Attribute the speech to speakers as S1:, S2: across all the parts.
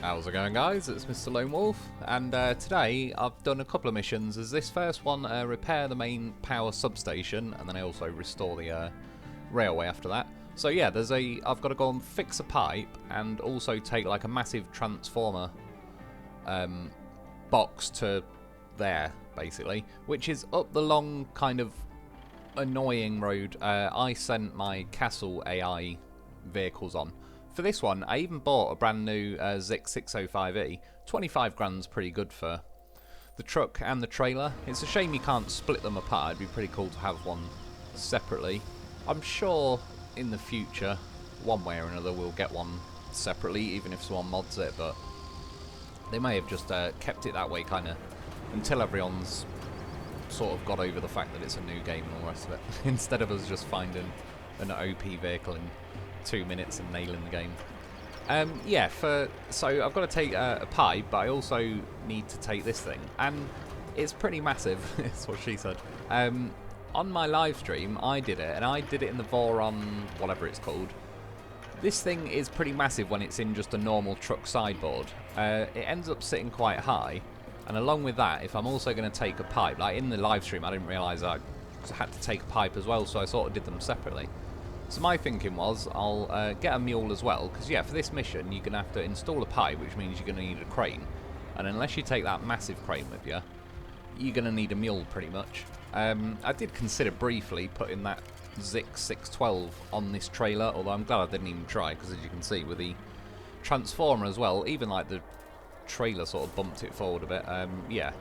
S1: How's it going, guys? It's Mr. Lone Wolf, and today I've done a couple of missions. As this first one, repair the main power substation, and then I also restore the railway after that. So yeah, I've got to go and fix a pipe, and also take like a massive transformer box to there, basically, which is up the long kind of annoying road I sent my castle AI vehicles on. For this one, I even bought a brand new Zikz 605E. 25 grand's pretty good for the truck and the trailer. It's a shame you can't split them apart. It'd be pretty cool to have one separately. I'm sure in the future, one way or another, we'll get one separately, even if someone mods it, but they may have just kept it that way kind of until everyone's sort of got over the fact that it's a new game and all the rest of it, instead of us just finding an OP vehicle in 2 minutes and nailing the game. Yeah, so I've got to take a pipe, but I also need to take this thing, and it's pretty massive. That's what she said. On my live stream, I did it, and I did it in the Voron, whatever it's called. This thing is pretty massive when it's in just a normal truck sideboard. It ends up sitting quite high, and along with that, if I'm also going to take a pipe, like in the live stream, I didn't realise I had to take a pipe as well, so I sort of did them separately. So my thinking was, I'll get a mule as well, because yeah, for this mission, you're going to have to install a pipe, which means you're going to need a crane. And unless you take that massive crane with you, you're going to need a mule, pretty much. I did consider briefly putting that Zikz 612 on this trailer, although I'm glad I didn't even try, because as you can see, with the transformer as well, even like the trailer sort of bumped it forward a bit, yeah,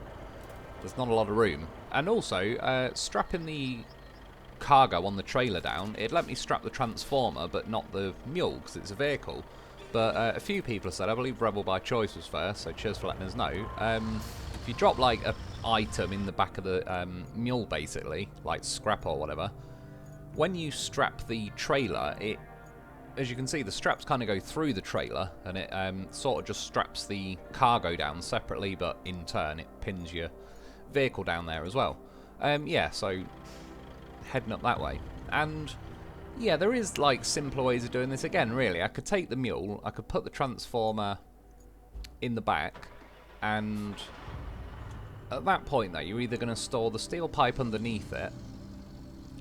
S1: there's not a lot of room. And also, strapping the cargo on the trailer down, it let me strap the transformer but not the mule because it's a vehicle. But a few people have said, I believe Rebel by Choice was first, so cheers for letting us know, if you drop like a item in the back of the mule, basically like scrap or whatever, when you strap the trailer, it, as you can see, the straps kind of go through the trailer, and it sort of just straps the cargo down separately, but in turn it pins your vehicle down there as well. Yeah, so heading up that way. And yeah, there is like simpler ways of doing this. Again, really, I could take the mule, I could put the transformer in the back, and at that point though, you're either going to store the steel pipe underneath it,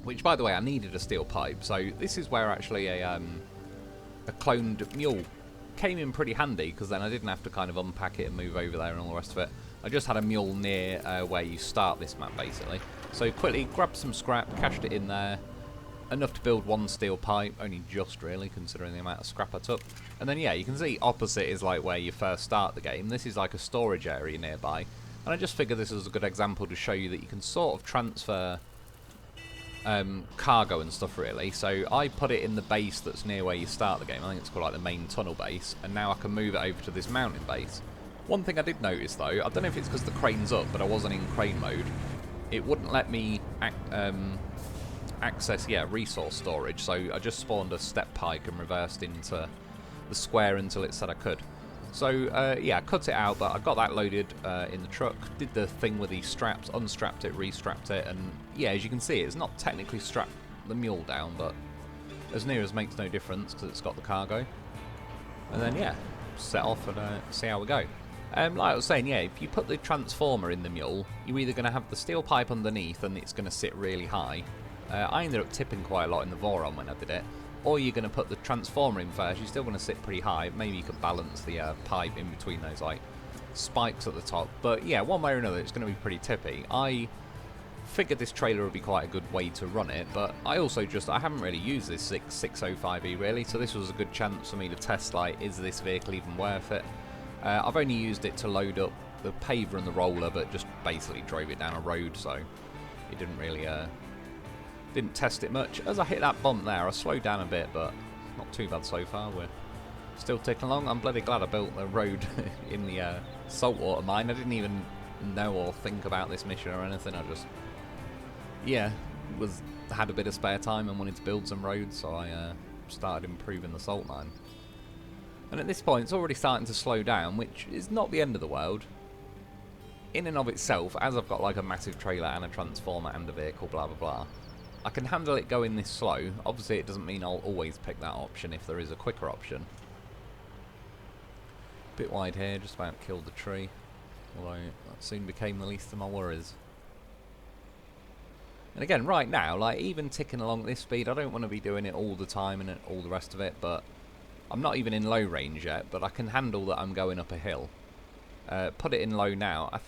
S1: which by the way, I needed a steel pipe, so this is where actually a cloned mule came in pretty handy, because then I didn't have to kind of unpack it and move over there and all the rest of it. I just had a mule near where you start this map, basically. So quickly grabbed some scrap, cached it in there, enough to build one steel pipe, only just really, considering the amount of scrap I took. And then yeah, you can see opposite is like where you first start the game. This is like a storage area nearby, and I just figured this was a good example to show you that you can sort of transfer cargo and stuff, really. So I put it in the base that's near where you start the game. I think it's called like the main tunnel base, and now I can move it over to this mountain base. One thing I did notice though, I don't know if it's because the crane's up, but I wasn't in crane mode, it wouldn't let me access, yeah, resource storage, so I just spawned a step pike and reversed into the square until it said I could. So yeah, I cut it out, but I got that loaded in the truck, did the thing with the straps, unstrapped it, restrapped it, and yeah, as you can see, it's not technically strapped the mule down, but as near as makes no difference because it's got the cargo. And then yeah, set off and see how we go. Like I was saying, yeah, if you put the transformer in the mule, you're either going to have the steel pipe underneath and it's going to sit really high. I ended up tipping quite a lot in the Voron when I did it. Or you're going to put the transformer in first, you're still going to sit pretty high. Maybe you could balance the pipe in between those like spikes at the top. But yeah, one way or another, it's going to be pretty tippy. I figured this trailer would be quite a good way to run it, but I also I haven't really used this 605E really, so this was a good chance for me to test, like, is this vehicle even worth it? I've only used it to load up the paver and the roller, but just basically drove it down a road, so it didn't really, didn't test it much. As I hit that bump there, I slowed down a bit, but not too bad so far. We're still ticking along. I'm bloody glad I built a road in the saltwater mine. I didn't even know or think about this mission or anything. I just, yeah, had a bit of spare time and wanted to build some roads, so I started improving the salt mine. And at this point, it's already starting to slow down, which is not the end of the world. In and of itself, as I've got like a massive trailer and a transformer and a vehicle, blah blah blah, I can handle it going this slow. Obviously, it doesn't mean I'll always pick that option if there is a quicker option. Bit wide here, just about killed the tree. Although that soon became the least of my worries. And again, right now, like even ticking along at this speed, I don't want to be doing it all the time and all the rest of it, but I'm not even in low range yet, but I can handle that I'm going up a hill. Put it in low now.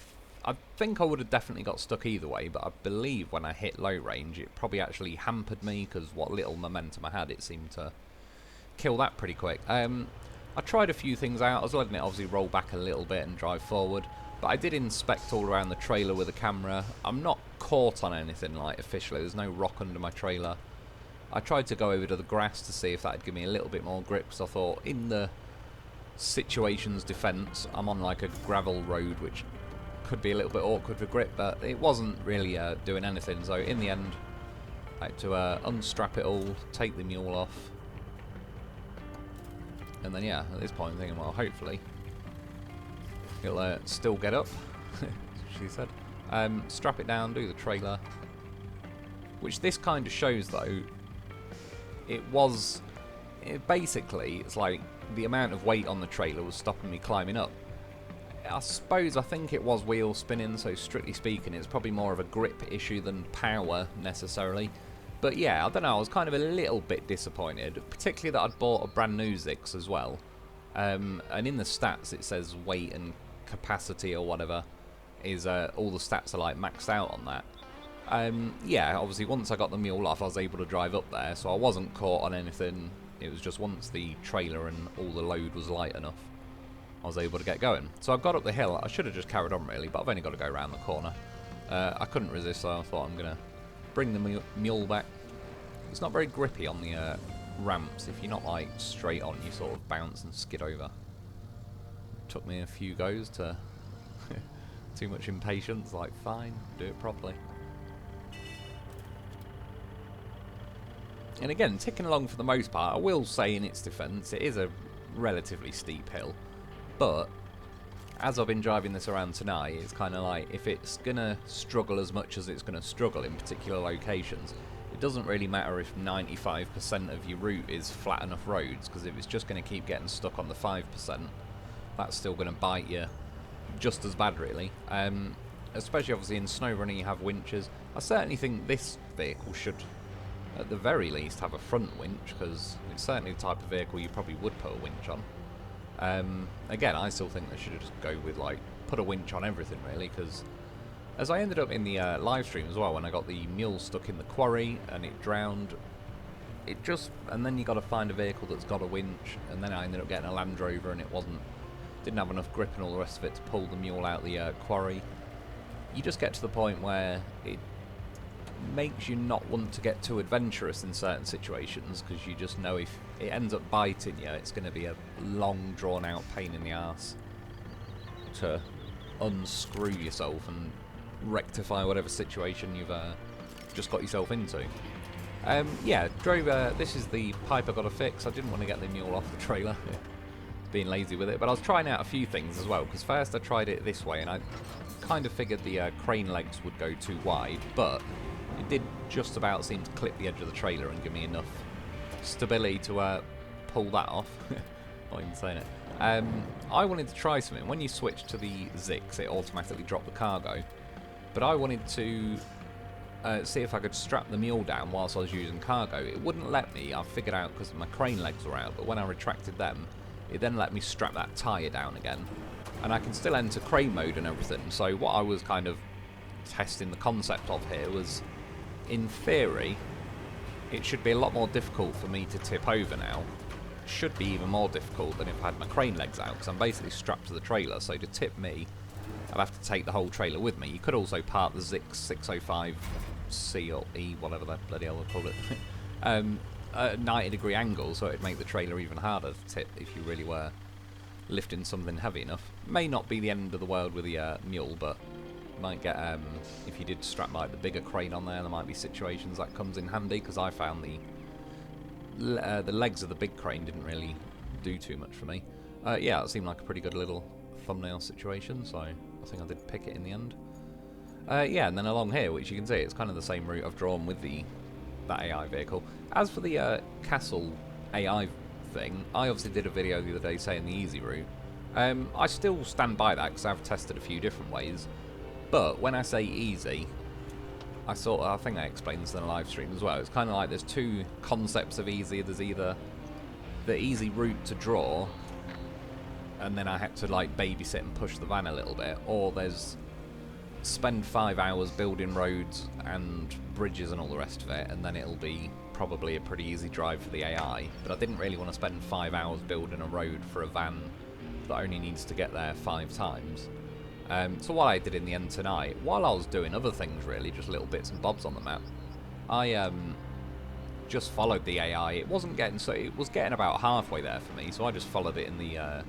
S1: I think I would have definitely got stuck either way, but I believe when I hit low range, it probably actually hampered me, because what little momentum I had, it seemed to kill that pretty quick. I tried a few things out. I was letting it obviously roll back a little bit and drive forward, but I did inspect all around the trailer with a camera. I'm not caught on anything like officially. There's no rock under my trailer. I tried to go over to the grass to see if that would give me a little bit more grip, because I thought in the situation's defence, I'm on like a gravel road, which could be a little bit awkward for grip, but it wasn't really doing anything. So in the end, I had to unstrap it all, take the mule off, and then yeah, at this point I'm thinking, well, hopefully it'll still get up, she said. Strap it down, do the trailer, which this kind of shows though, basically, it's like the amount of weight on the trailer was stopping me climbing up. I think it was wheel spinning, so strictly speaking it's probably more of a grip issue than power necessarily. But yeah, I don't know, I was kind of a little bit disappointed, particularly that I'd bought a brand new Zikz as well. And in the stats it says weight and capacity or whatever, is all the stats are like maxed out on that. Yeah, obviously once I got the mule off I was able to drive up there, so I wasn't caught on anything. It was just once the trailer and all the load was light enough, I was able to get going. So I got up the hill. I should have just carried on really, but I've only got to go around the corner. I couldn't resist, so I thought I'm going to bring the mule back. It's not very grippy on the ramps. If you're not like straight on, you sort of bounce and skid over. Took me a few goes to too much impatience, like fine, do it properly. And again, ticking along for the most part, I will say in its defence, it is a relatively steep hill. But as I've been driving this around tonight, it's kind of like, if it's going to struggle as much as it's going to struggle in particular locations, it doesn't really matter if 95% of your route is flat enough roads, because if it's just going to keep getting stuck on the 5%, that's still going to bite you just as bad really. Especially obviously in snow running you have winches. I certainly think this vehicle should at the very least have a front winch, because it's certainly the type of vehicle you probably would put a winch on. Again, I still think they should just go with like put a winch on everything really, because as I ended up in the live stream as well, when I got the mule stuck in the quarry and it drowned, and then you got to find a vehicle that's got a winch, and then I ended up getting a Land Rover and didn't have enough grip and all the rest of it to pull the mule out the quarry. You just get to the point where it makes you not want to get too adventurous in certain situations, because you just know if it ends up biting you, it's going to be a long drawn out pain in the arse to unscrew yourself and rectify whatever situation you've just got yourself into. Yeah, this is the pipe I got to fix. I didn't want to get the mule off the trailer, being lazy with it, but I was trying out a few things as well, because first I tried it this way and I kind of figured the crane legs would go too wide, but it did just about seem to clip the edge of the trailer and give me enough stability to pull that off. Not even saying it. I wanted to try something. When you switch to the Zikz, it automatically dropped the cargo, but I wanted to see if I could strap the mule down whilst I was using cargo. It wouldn't let me. I figured out because my crane legs were out, but when I retracted them, it then let me strap that tyre down again, and I can still enter crane mode and everything. So what I was kind of testing the concept of here was, in theory, it should be a lot more difficult for me to tip over now. It should be even more difficult than if I had my crane legs out, because I'm basically strapped to the trailer, so to tip me, I'd have to take the whole trailer with me. You could also park the Zikz 605C or E, whatever the bloody hell they call it, at a 90-degree angle, so it'd make the trailer even harder to tip if you really were lifting something heavy enough. May not be the end of the world with the mule, but might get, if you did strap like the bigger crane on there might be situations that comes in handy, because I found the legs of the big crane didn't really do too much for me. Yeah, it seemed like a pretty good little thumbnail situation, so I think I did pick it in the end. Yeah, and then along here, which you can see, it's kind of the same route I've drawn with that AI vehicle. As for the castle AI thing, I obviously did a video the other day saying the easy route. I still stand by that because I've tested a few different ways. But when I say easy, I think I explained this in the live stream as well. It's kind of like there's two concepts of easy. There's either the easy route to draw, and then I had to like babysit and push the van a little bit, or there's spend 5 hours building roads and bridges and all the rest of it, and then it'll be probably a pretty easy drive for the AI. But I didn't really want to spend 5 hours building a road for a van that only needs to get there 5 times. So what I did in the end tonight, while I was doing other things really, just little bits and bobs on the map, I just followed the AI. It was getting about halfway there for me, so I just followed it in the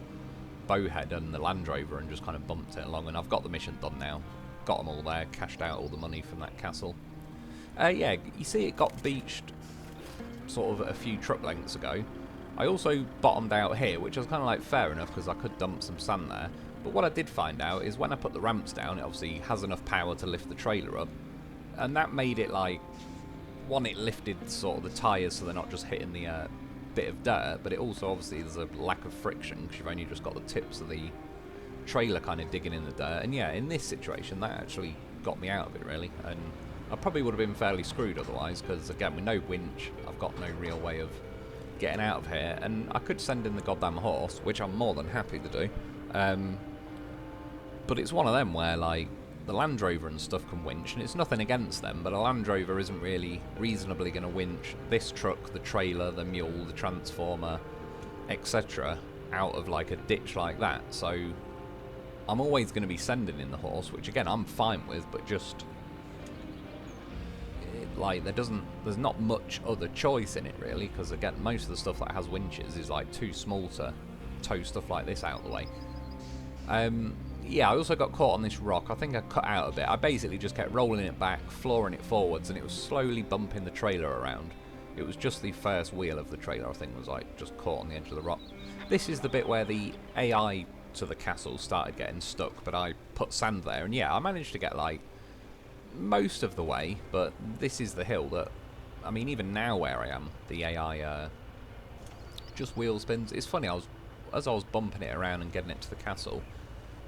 S1: bowhead and the Land Rover and just kind of bumped it along, and I've got the mission done now. Got them all there, cashed out all the money from that castle. Yeah, you see it got beached sort of a few truck lengths ago. I also bottomed out here, which was kind of like fair enough because I could dump some sand there. But what I did find out is when I put the ramps down, it obviously has enough power to lift the trailer up. And that made it like, one, it lifted sort of the tyres so they're not just hitting the bit of dirt, but it also obviously there's a lack of friction because you've only just got the tips of the trailer kind of digging in the dirt. And yeah, in this situation that actually got me out of it really, and I probably would have been fairly screwed otherwise because again with no winch I've got no real way of getting out of here, and I could send in the goddamn horse, which I'm more than happy to do, but it's one of them where like the Land Rover and stuff can winch, and it's nothing against them, but a Land Rover isn't really reasonably going to winch this truck, the trailer, the mule, the transformer, etc. out of like a ditch like that. So I'm always going to be sending in the horse, which again I'm fine with, but just like there's not much other choice in it really, because again most of the stuff that has winches is like too small to tow stuff like this out of the way. Yeah, I also got caught on this rock. I think I cut out a bit. I basically just kept rolling it back, flooring it forwards, and it was slowly bumping the trailer around. It was just the first wheel of the trailer I think was like just caught on the edge of the rock. This is the bit where the AI to the castle started getting stuck, but I put sand there, and yeah, I managed to get like most of the way, but this is the hill that, I mean, even now where I am, the AI just wheel spins. It's funny, as I was bumping it around and getting it to the castle,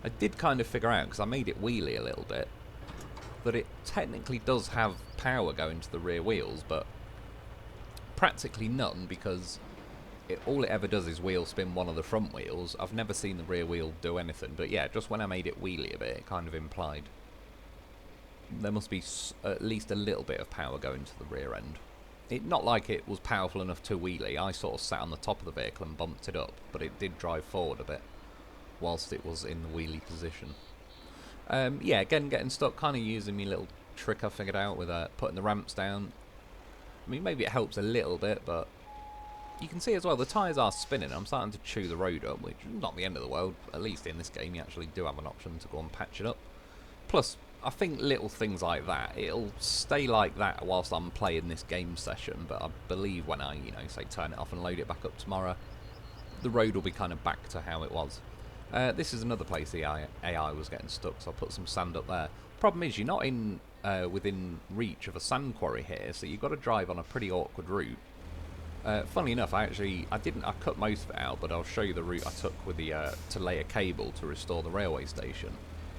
S1: I did kind of figure out, because I made it wheelie a little bit, that it technically does have power going to the rear wheels, but practically none, because all it ever does is wheel spin one of the front wheels. I've never seen the rear wheel do anything, but yeah, just when I made it wheelie a bit, it kind of implied there must be at least a little bit of power going to the rear end. Not like it was powerful enough to wheelie. I sort of sat on the top of the vehicle and bumped it up, but it did drive forward a bit whilst it was in the wheelie position. Yeah, again, getting stuck, kind of using my little trick I figured out with putting the ramps down. I mean, maybe it helps a little bit, but you can see as well, the tyres are spinning. I'm starting to chew the road up, which is not the end of the world. At least in this game, you actually do have an option to go and patch it up. Plus, I think little things like that, it'll stay like that whilst I'm playing this game session, but I believe when I, you know, say turn it off and load it back up tomorrow, the road will be kind of back to how it was. This is another place the AI was getting stuck, so I put some sand up there. Problem is, you're not in within reach of a sand quarry here, so you've got to drive on a pretty awkward route. Funnily enough, I cut most of it out, but I'll show you the route I took with the to lay a cable to restore the railway station,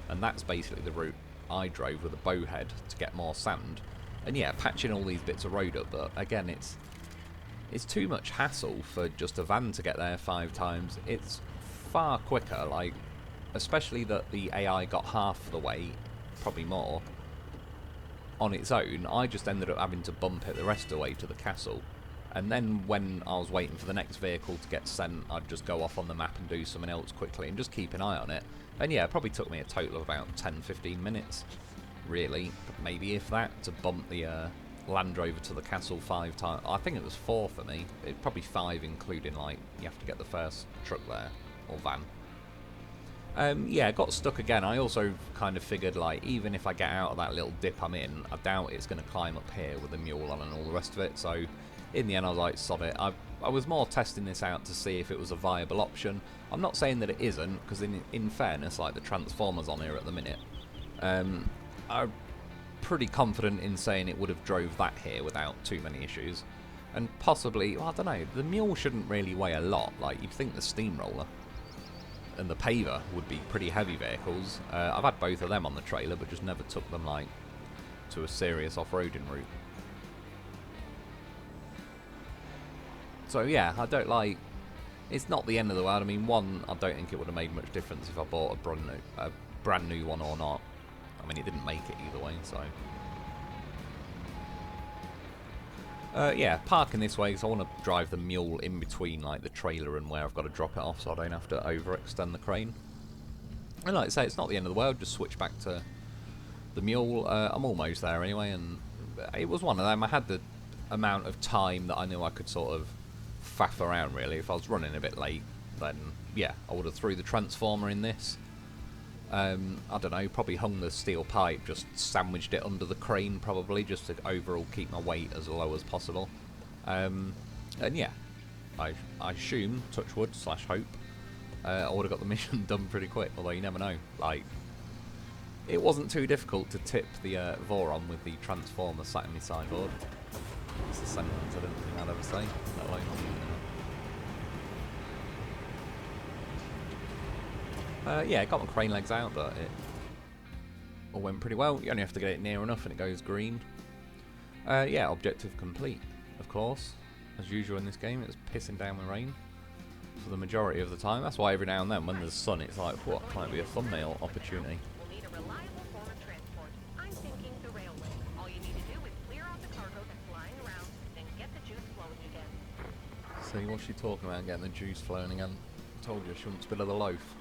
S1: and that's basically the route I drove with a bowhead to get more sand. And yeah, patching all these bits of road up, but again, it's too much hassle for just a van to get there 5 times. It's far quicker, like, especially that the AI got half the way, probably more, on its own. I just ended up having to bump it the rest of the way to the castle. And then when I was waiting for the next vehicle to get sent, I'd just go off on the map and do something else quickly and just keep an eye on it. And yeah, it probably took me a total of about 10-15 minutes, really, maybe if that, to bump the Land Rover to the castle 5 times. I think it was 4 for me. It's probably 5 including, like, you have to get the first truck there, or van. Yeah, I got stuck again. I also kind of figured, like, even if I get out of that little dip I'm in, I doubt it's going to climb up here with the mule on and all the rest of it, so in the end I was like, sod it. I was more testing this out to see if it was a viable option. I'm not saying that it isn't, because in fairness, like, the Transformers on here at the minute, I'm pretty confident in saying it would have drove that here without too many issues. And possibly, well, I don't know, the mule shouldn't really weigh a lot. Like, you'd think the steamroller and the paver would be pretty heavy vehicles. I've had both of them on the trailer, but just never took them like to a serious off-roading route. So yeah, I don't like. It's not the end of the world. I mean, one, I don't think it would have made much difference if I bought a brand new one or not. I mean, it didn't make it either way, so. Yeah, parking this way because I want to drive the mule in between like the trailer and where I've got to drop it off, so I don't have to overextend the crane. And like I say, it's not the end of the world. Just switch back to the mule. I'm almost there anyway, and it was one of them. I had the amount of time that I knew I could sort of faff around really. If I was running a bit late, then yeah, I would have threw the transformer in this. I don't know, probably hung the steel pipe, just sandwiched it under the crane probably, just to overall keep my weight as low as possible. And yeah, I assume, touch wood / hope, I would have got the mission done pretty quick, although you never know. Like, it wasn't too difficult to tip the Voron with the transformer sat in my sideboard. It's a sentence I didn't think I'd ever say, let alone yeah, got my crane legs out, but it all went pretty well. You only have to get it near enough and it goes green. Yeah, objective complete, of course. As usual in this game, it's pissing down with rain for the majority of the time. That's why every now and then, when there's sun, it's like, what, might be a thumbnail opportunity.
S2: We'll need a reliable form of transport. I'm thinking the railway. All you need to do is clear out the cargo that's flying around, then get the juice flowing again.
S1: See, what's she talking about, getting the juice flowing again? Told you she wouldn't spill the loaf.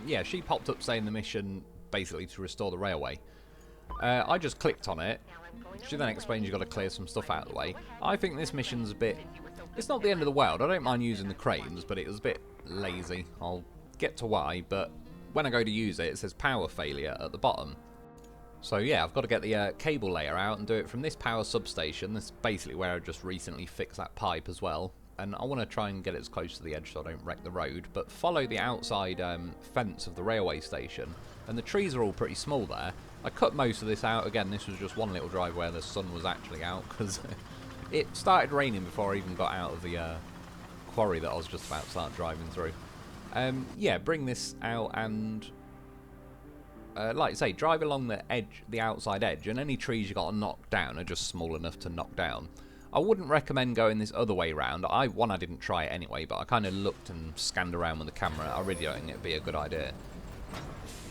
S1: Yeah, she popped up saying the mission basically to restore the railway. I just clicked on it. She then explains you've got to clear some stuff out of the way. I think this mission's a bit. It's not the end of the world. I don't mind using the cranes, but it was a bit lazy. I'll get to why, but when I go to use it, it says power failure at the bottom. So yeah, I've got to get the cable layer out and do it from this power substation. This is basically where I just recently fixed that pipe as well. And I want to try and get it as close to the edge so I don't wreck the road, but follow the outside fence of the railway station. And the trees are all pretty small there. I cut most of this out. Again, this was just one little drive where the sun was actually out, because it started raining before I even got out of the quarry that I was just about to start driving through. Yeah, bring this out and, like I say, drive along the edge, the outside edge, and any trees you got to knock down are just small enough to knock down. I wouldn't recommend going this other way round. I didn't try it anyway, but I kind of looked and scanned around with the camera. I really don't think it'd be a good idea.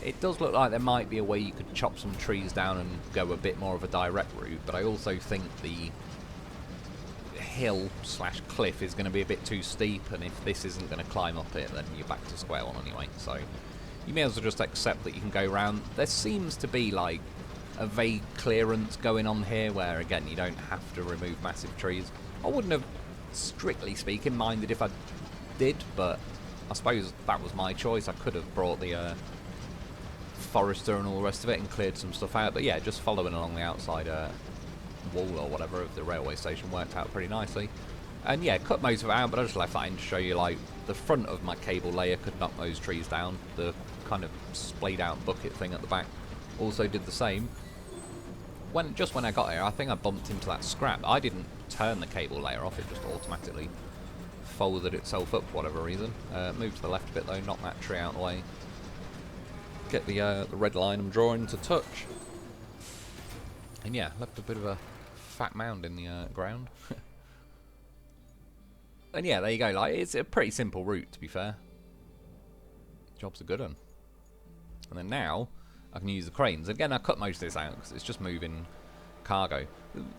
S1: It does look like there might be a way you could chop some trees down and go a bit more of a direct route, but I also think the hill / cliff is going to be a bit too steep, and if this isn't going to climb up it, then you're back to square one anyway. So you may as well just accept that you can go round. There seems to be like a vague clearance going on here where, again, you don't have to remove massive trees. I wouldn't have, strictly speaking, minded if I did, but I suppose that was my choice. I could have brought the forester and all the rest of it and cleared some stuff out, but yeah, just following along the outside wall or whatever of the railway station worked out pretty nicely. And yeah, cut most of it out, but I just left that in to show you, like, the front of my cable layer could knock those trees down. The kind of splayed out bucket thing at the back also did the same. Just when I got here, I think I bumped into that scrap. I didn't turn the cable layer off, it just automatically folded itself up for whatever reason. Move to the left a bit though, knock that tree out of the way. Get the red line I'm drawing to touch. And yeah, left a bit of a fat mound in the ground. And yeah, there you go. Like, it's a pretty simple route, to be fair. Job's a good one. And then now I can use the cranes. Again, I cut most of this out because it's just moving cargo.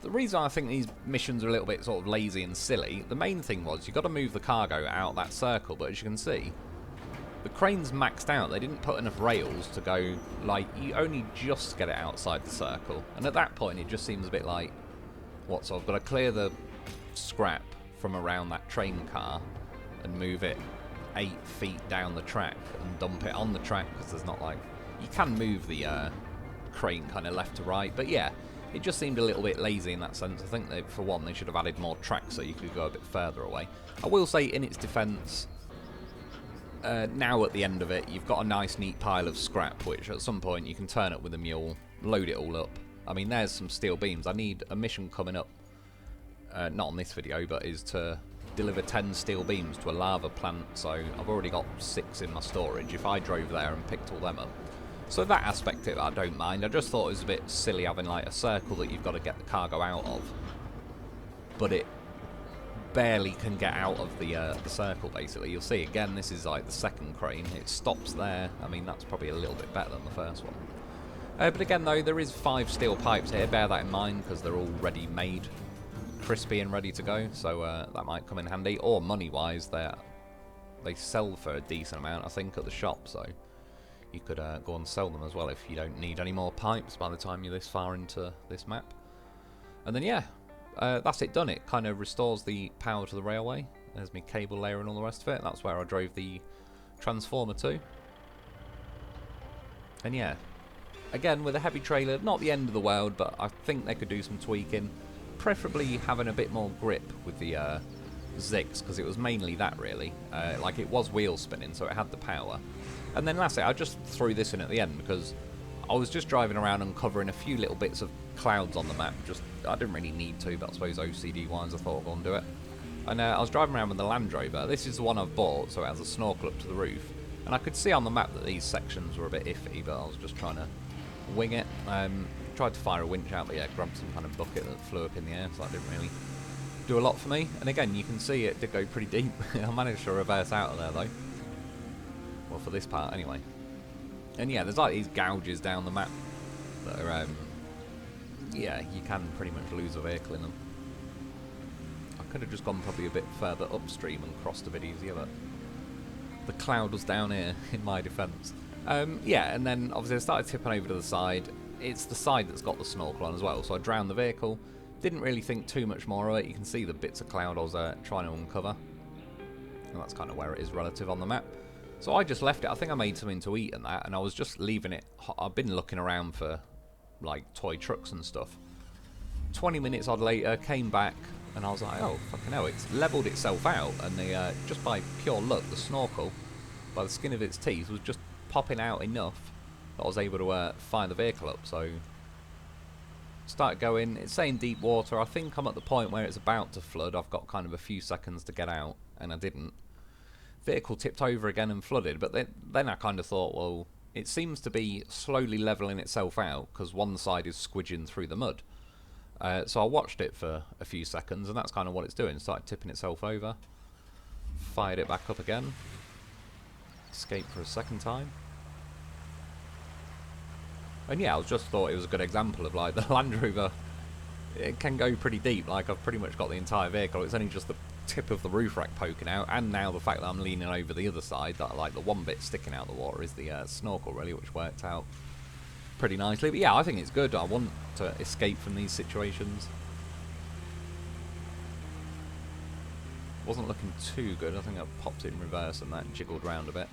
S1: The reason I think these missions are a little bit sort of lazy and silly, the main thing was you've got to move the cargo out that circle, but as you can see, the crane's maxed out. They didn't put enough rails to go, like, you only just get it outside the circle. And at that point, it just seems a bit like, what, so I've got to clear the scrap from around that train car and move it 8 feet down the track and dump it on the track, because there's not like, you can move the crane kind of left to right, but yeah, it just seemed a little bit lazy in that sense. I think that for one, they should have added more tracks so you could go a bit further away. I will say, in its defence, now at the end of it, you've got a nice neat pile of scrap, which at some point you can turn up with a mule, load it all up. I mean, there's some steel beams. I need a mission coming up, not on this video, but is to deliver 10 steel beams to a lava plant, so I've already got 6 in my storage if I drove there and picked all them up. So that aspect of it I don't mind. I just thought it was a bit silly having like a circle that you've got to get the cargo out of, but it barely can get out of the circle basically. You'll see again, this is like the second crane, it stops there. I mean, that's probably a little bit better than the first one. But again though, there is 5 steel pipes here, bear that in mind because they're already made crispy and ready to go, so that might come in handy. Or money wise, they sell for a decent amount I think at the shop, so you could go and sell them as well if you don't need any more pipes by the time you're this far into this map. And then yeah, that's it done. It kind of restores the power to the railway. There's my cable layer and all the rest of it. That's where I drove the transformer to. And yeah, again with a heavy trailer, not the end of the world, but I think they could do some tweaking. Preferably having a bit more grip with the Zikz, because it was mainly that really. Like it was wheel spinning, so it had the power. And then lastly, I just threw this in at the end because I was just driving around uncovering a few little bits of clouds on the map. Just I didn't really need to, but I suppose OCD wise I thought I'd go and do it. And I was driving around with the Land Rover. This is the one I've bought, so it has a snorkel up to the roof. And I could see on the map that these sections were a bit iffy, but I was just trying to wing it. Tried to fire a winch out, but yeah, grabbed some kind of bucket that flew up in the air, so that didn't really do a lot for me. And again, you can see it did go pretty deep. I managed to reverse out of there though. Well, for this part anyway. And yeah, there's like these gouges down the map that are, yeah, you can pretty much lose a vehicle in them. I could have just gone probably a bit further upstream and crossed a bit easier, but the cloud was down here in my defence. Yeah, and then obviously I started tipping over to the side. It's the side that's got the snorkel on as well, so I drowned the vehicle. Didn't really think too much more of it. You can see the bits of cloud I was trying to uncover. And that's kind of where it is relative on the map. So I just left it. I think I made something to eat and that, and I was just leaving it. I've been looking around for like toy trucks and stuff. 20 minutes odd later, came back, and I was like, oh, fucking hell, it's levelled itself out, and just by pure luck, the snorkel, by the skin of its teeth, was just popping out enough that I was able to fire the vehicle up. So start going. It's saying deep water. I think I'm at the point where it's about to flood. I've got kind of a few seconds to get out, and I didn't. Vehicle tipped over again and flooded, but then I kind of thought, well, it seems to be slowly levelling itself out because one side is squidging through the mud. So I watched it for a few seconds, and that's kind of what it's doing. Started tipping itself over, fired it back up again, escaped for a second time. And yeah, I just thought it was a good example of like the Land Rover. It can go pretty deep. Like I've pretty much got the entire vehicle. It's only just the tip of the roof rack poking out, and now the fact that I'm leaning over the other side, that like the one bit sticking out of the water is the snorkel really, which worked out pretty nicely. But yeah, I think it's good. I want to escape from these situations. Wasn't looking too good. I think I popped it in reverse and that jiggled round a bit.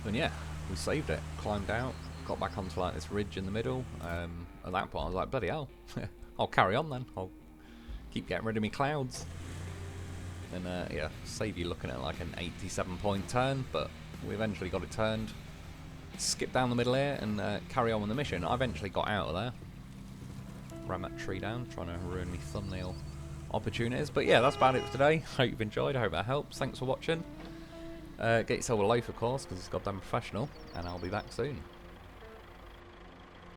S1: And yeah, we saved it, climbed out, got back onto like this ridge in the middle. At that point I was like, bloody hell, I'll carry on then, I'll keep getting rid of me clouds. And yeah, save you looking at like an 87 point turn, but we eventually got it turned. Skip down the middle here and carry on with the mission. I eventually got out of there. Ran that tree down, trying to ruin me thumbnail opportunities. But yeah, that's about it for today. Hope you've enjoyed, I hope that helps. Thanks for watching. Get yourself a loaf, of course, because it's goddamn professional, and I'll be back soon.